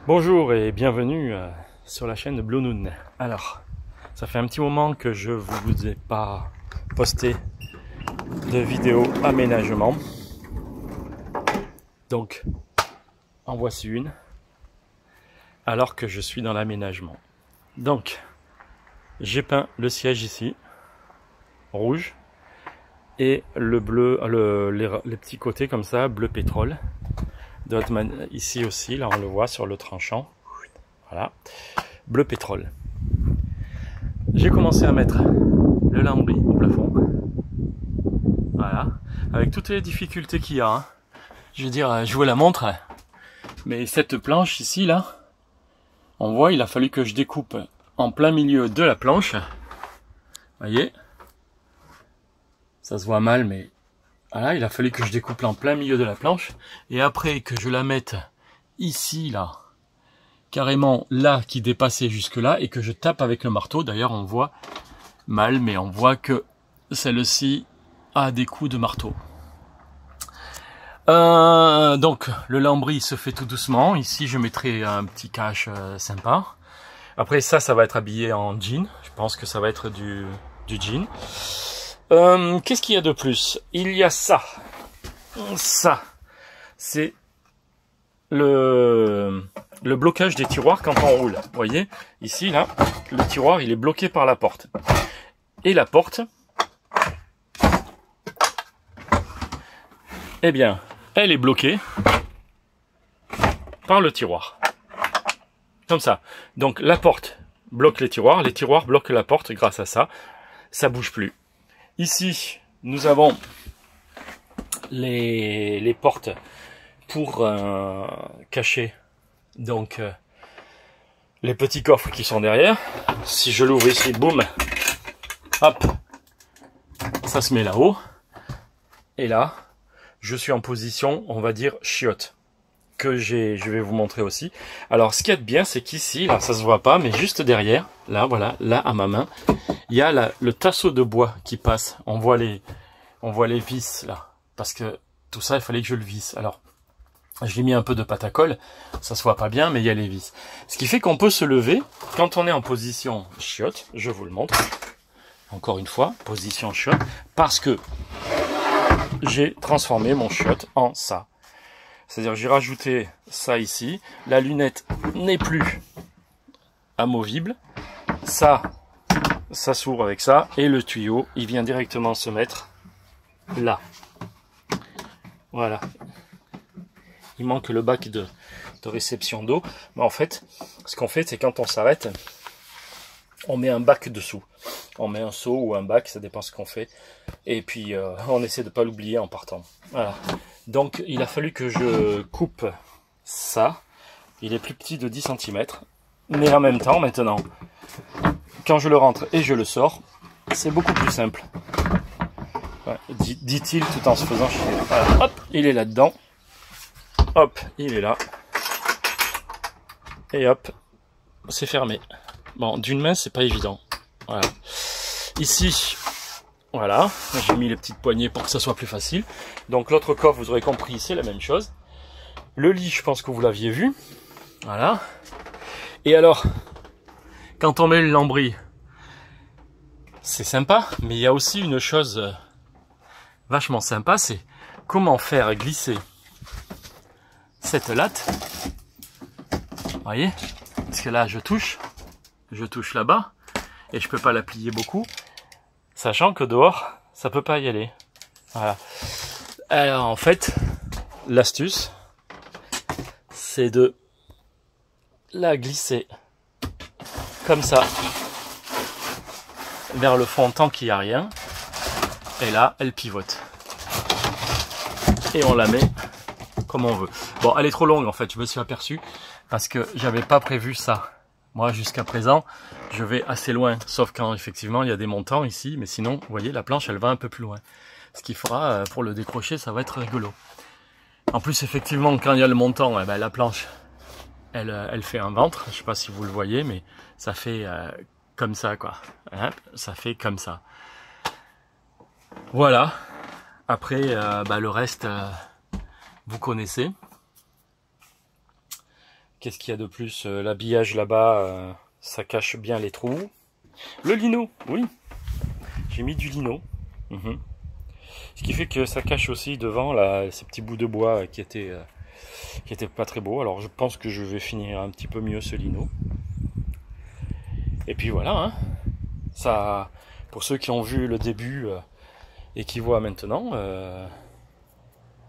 Bonjour et bienvenue sur la chaîne de Blue Noon. Alors, ça fait un petit moment que je vous ai pas posté de vidéo aménagement. Donc, en voici une, alors que je suis dans l'aménagement. Donc, j'ai peint le siège ici, rouge, et le bleu, les petits côtés comme ça, bleu pétrole. Ici aussi, là on le voit sur le tranchant, voilà, bleu pétrole. J'ai commencé à mettre le lambris au plafond, voilà, avec toutes les difficultés qu'il y a, hein. Je veux dire, je vous la montre, mais cette planche ici, là, on voit, il a fallu que je découpe en plein milieu de la planche, voyez, ça se voit mal, mais voilà, il a fallu que je découpe en plein milieu de la planche, et après que je la mette ici, là, carrément là, qui dépassait jusque là, et que je tape avec le marteau. D'ailleurs, on voit mal, mais on voit que celle-ci a des coups de marteau. Donc, le lambris se fait tout doucement. Ici, je mettrai un petit cache sympa. Après, ça va être habillé en jean. Je pense que ça va être du jean. Qu'est-ce qu'il y a de plus? Il y a ça. Ça, c'est le blocage des tiroirs quand on roule. Vous voyez, ici, là, le tiroir, il est bloqué par la porte. Et la porte, eh bien, elle est bloquée par le tiroir. Comme ça. Donc, la porte bloque les tiroirs bloquent la porte grâce à ça. Ça bouge plus. Ici, nous avons les portes pour cacher donc les petits coffres qui sont derrière. Si je l'ouvre ici, boum, hop, ça se met là-haut. Et là, je suis en position, on va dire, chiotte, que je vais vous montrer aussi. Alors, ce qu'il y a de bien, c'est qu'ici, là, ça se voit pas, mais juste derrière, là, voilà, là, à ma main, il y a le tasseau de bois qui passe. On voit les vis, là, parce que tout ça, il fallait que je le visse. Alors, je l'ai mis un peu de pâte à colle, ça se voit pas bien, mais il y a les vis. Ce qui fait qu'on peut se lever quand on est en position chiotte, je vous le montre. Encore une fois, position chiotte, parce que j'ai transformé mon chiotte en ça. C'est-à-dire j'ai rajouté ça ici, la lunette n'est plus amovible, ça s'ouvre avec ça, et le tuyau, il vient directement se mettre là. Voilà. Il manque le bac de réception d'eau. Mais en fait, ce qu'on fait, c'est quand on s'arrête, on met un bac dessous. On met un seau ou un bac, ça dépend ce qu'on fait. Et puis, on essaie de ne pas l'oublier en partant. Voilà. Donc, il a fallu que je coupe ça. Il est plus petit de 10 cm. Mais en même temps, maintenant, quand je le rentre et je le sors, c'est beaucoup plus simple. Ouais, dit-il tout en se faisant chier. Voilà. Hop, il est là-dedans. Hop, il est là. Et hop, c'est fermé. Bon, d'une main, c'est pas évident. Voilà. Ici, voilà, j'ai mis les petites poignées pour que ça soit plus facile. Donc l'autre coffre, vous aurez compris, c'est la même chose. Le lit, je pense que vous l'aviez vu. Voilà. Et alors, quand on met le lambris, c'est sympa, mais il y a aussi une chose vachement sympa, c'est comment faire glisser cette latte, vous voyez, parce que là je touche là-bas, et je peux pas la plier beaucoup, sachant que dehors, ça peut pas y aller. Voilà. Alors en fait, l'astuce, c'est de la glisser comme ça, vers le fond tant qu'il n'y a rien, et là, elle pivote. Et on la met comme on veut. Bon, elle est trop longue en fait, je me suis aperçu, parce que j'avais pas prévu ça. Moi, jusqu'à présent, je vais assez loin, sauf quand effectivement il y a des montants ici, mais sinon, vous voyez, la planche, elle va un peu plus loin. Ce qui fera, pour le décrocher, ça va être rigolo. En plus, effectivement, quand il y a le montant, eh ben, la planche, elle fait un ventre, je sais pas si vous le voyez, mais ça fait comme ça, quoi. Hein, ça fait comme ça. Voilà. Après, le reste... vous connaissez. Qu'est-ce qu'il y a de plus? L'habillage là-bas, ça cache bien les trous. Le lino, oui. J'ai mis du lino. Mhm. Ce qui fait que ça cache aussi devant là, ces petits bouts de bois qui étaient pas très beaux. Alors je pense que je vais finir un petit peu mieux ce lino. Et puis voilà, hein. Ça, pour ceux qui ont vu le début et qui voient maintenant,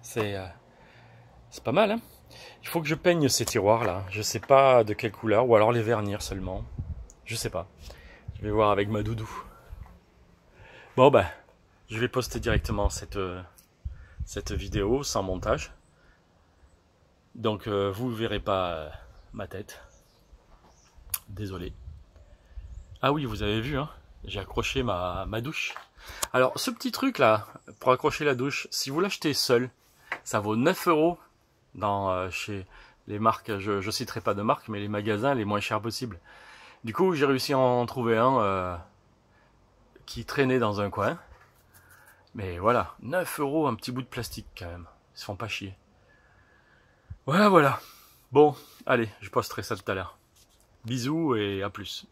c'est pas mal, hein. Il faut que je peigne ces tiroirs là. Je sais pas de quelle couleur, ou alors les vernir seulement. Je sais pas. Je vais voir avec ma doudou. Bon ben, je vais poster directement cette vidéo sans montage. Donc vous ne verrez pas ma tête. Désolé. Ah oui, vous avez vu, hein, j'ai accroché ma douche. Alors ce petit truc là, pour accrocher la douche, si vous l'achetez seul, ça vaut 9 € chez les marques, je citerai pas de marque, mais les magasins les moins chers possibles. Du coup, j'ai réussi à en trouver un qui traînait dans un coin. Mais voilà, 9 € un petit bout de plastique quand même. Ils se font pas chier. Voilà, voilà. Bon, allez, je posterai ça tout à l'heure. Bisous et à plus.